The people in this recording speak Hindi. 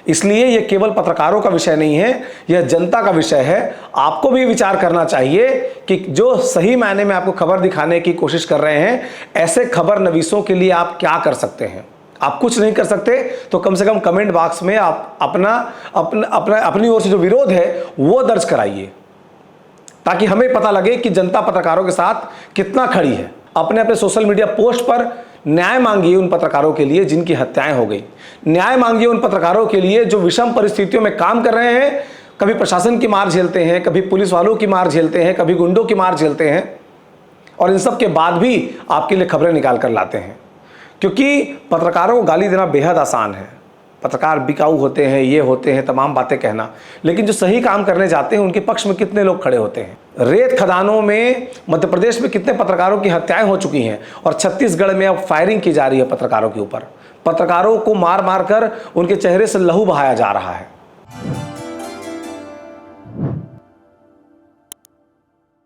इसलिए यह केवल पत्रकारों का विषय नहीं है, यह जनता का विषय है। आपको भी विचार करना चाहिए कि जो सही मायने में आपको खबर दिखाने की कोशिश कर रहे हैं, ऐसे खबर नवीसों के लिए आप क्या कर सकते हैं। आप कुछ नहीं कर सकते तो कम से कम कमेंट बॉक्स में आप अपनी ओर से जो विरोध है वो दर्ज कराइए, ताकि हमें पता लगे कि जनता पत्रकारों के साथ कितना खड़ी है। अपने सोशल मीडिया पोस्ट पर न्याय मांगिए उन पत्रकारों के लिए जिनकी हत्याएं हो गई। न्याय मांगिए उन पत्रकारों के लिए जो विषम परिस्थितियों में काम कर रहे हैं, कभी प्रशासन की मार झेलते हैं, कभी पुलिस वालों की मार झेलते हैं, कभी गुंडों की मार झेलते हैं, और इन सब के बाद भी आपके लिए खबरें निकाल कर लाते हैं। क्योंकि पत्रकारों को गाली देना बेहद आसान है। पत्रकार बिकाऊ होते हैं, ये होते हैं, तमाम बातें कहना, लेकिन जो सही काम करने जाते हैं उनके पक्ष में कितने लोग खड़े होते हैं। रेत खदानों में मध्य प्रदेश में कितने पत्रकारों की हत्याएं हो चुकी हैं, और छत्तीसगढ़ में अब फायरिंग की जा रही है पत्रकारों के ऊपर। पत्रकारों को मार मार कर उनके चेहरे से लहू बहाया जा रहा है।